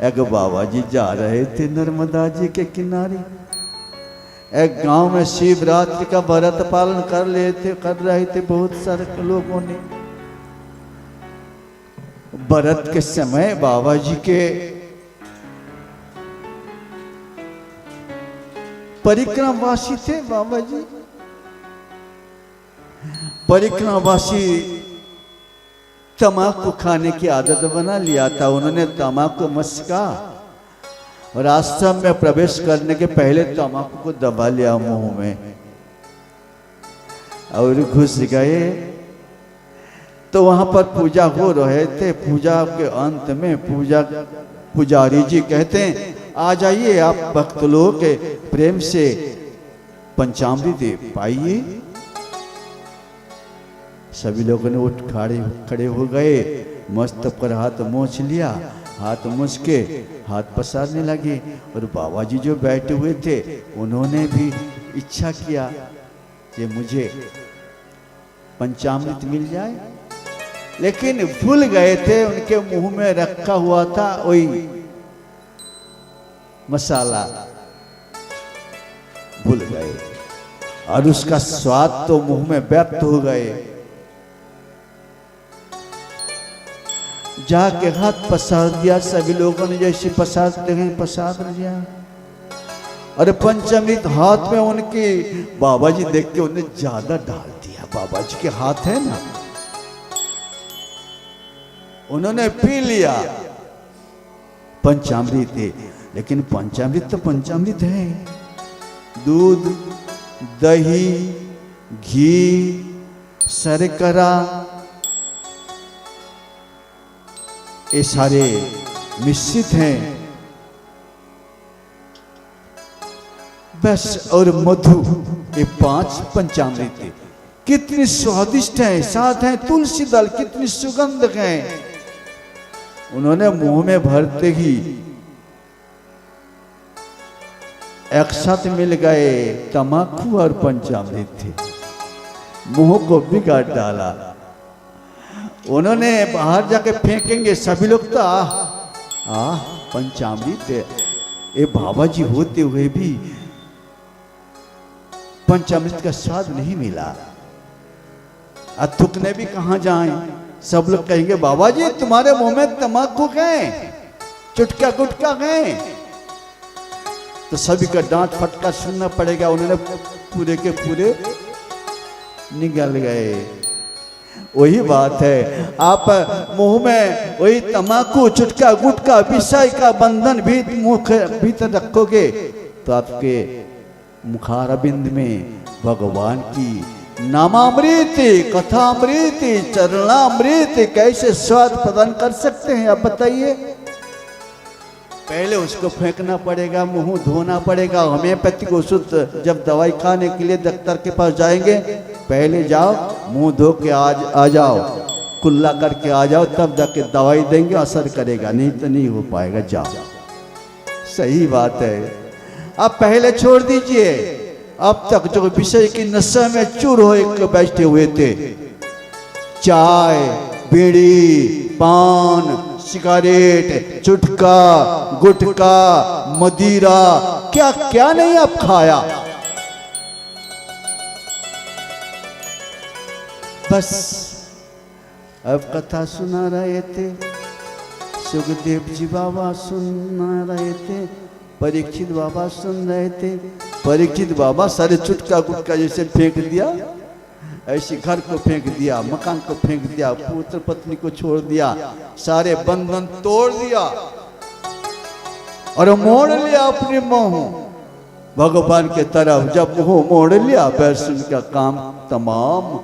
एक बाबा जी जा रहे थे नर्मदा जी के किनारे। एक गांव में शिवरात्रि का व्रत पालन कर रहे थे बहुत सारे लोगों ने। व्रत के समय बाबा जी के परिक्रमावासी थे। बाबा जी परिक्रमावासी तम्बाकू खाने की आदत बना लिया था। उन्होंने तम्बाकू मस्का और आश्रम में प्रवेश करने के पहले तम्बाकू को दबा लिया मुंह में और घुस गए। तो वहां पर पूजा हो रहे थे। पूजा के अंत में पुजारी जी कहते हैं आ जाइए आप भक्त लोग के प्रेम से पंचामृत पाइए। सभी लोगों ने उठ खड़े हो गए। मस्त पर हाथ मोछ लिया। हाथ मोछ के हाथ पसारने लगे। और बाबा जी जो बैठे हुए थे उन्होंने भी इच्छा किया कि मुझे पंचामृत मिल जाए, लेकिन भूल गए थे। उनके मुंह में रखा हुआ था वही मसाला, भूल गए और उसका स्वाद तो मुंह में व्यक्त हो गए। जाके हाथ पसार दिया। सभी लोगों ने जैसे पसारते हैं पसार दिया। अरे पंचामृत हाथ में उनके बाबा जी देख के उन्हें ज्यादा डाल दिया। बाबा जी के हाथ है ना, उन्होंने पी लिया पंचामृत। लेकिन पंचामृत तो पंचामृत है। दूध, दही, घी, शर्करा ये सारे मिश्रित हैं बस। और मधु, ये 5 पंचामृत कितनी स्वादिष्ट हैं। साथ हैं तुलसी दल, कितनी सुगंध है। उन्होंने मुंह में भरते ही एक साथ मिल गए तम्बाकू और पंचामृत थे। मुंह को बिगाड़ डाला। उन्होंने बाहर जाके फेंकेंगे। सभी लोग तो पंचामृत ये बाबा जी होते हुए भी पंचामृत का स्वाद नहीं मिला। थूकने भी कहां जाएं। सब लोग कहेंगे बाबा जी तुम्हारे मुंह में तम्बाकू गए, चुटका गुटका गए। तो सभी का डांट फटका सुनना पड़ेगा। उन्होंने पूरे के पूरे निगल गए। वही बात है, आप मुंह में वही तम्बाकू, चुटका गुटका, विषय का बंधन भी मुख भीतर रखोगे तो आपके मुखारबिंद में भगवान की नामामृत, कथामृत, चरणामृत कैसे स्वाद प्रदान कर सकते हैं आप बताइए। पहले उसको फेंकना पड़ेगा, मुंह धोना पड़ेगा। होम्योपैथिक औषध जब दवाई खाने के लिए डॉक्टर के पास जाएंगे, पहले जाओ मुंह धो के आ जाओ, कुल्ला करके आ जाओ, तब जाके दवाई देंगे, असर करेगा, नहीं तो नहीं हो पाएगा। जाओ, सही बात है। आप पहले छोड़ दीजिए। अब तक जो विषय की नशा में चूर हो बैठे हुए थे, चाय, बीड़ी, पान, सिगरेट, चुटका, गुटका, मदिरा, क्या क्या नहीं आप खाया। बस अब कथा सुना रहे थे, सुखदेव जी बाबा सुना रहे थे, परीक्षित बाबा सुन रहे थे। परीक्षित बाबा सारे चुटका गुटका जैसे फेंक दिया, ऐसे घर को फेंक दिया, मकान को फेंक दिया, पुत्र पत्नी को छोड़ दिया, सारे बंधन तोड़ दिया और मोड़ लिया अपने मुंह भगवान के तरफ। जब मुंह मोड़ लिया, वैसे उनका काम तमाम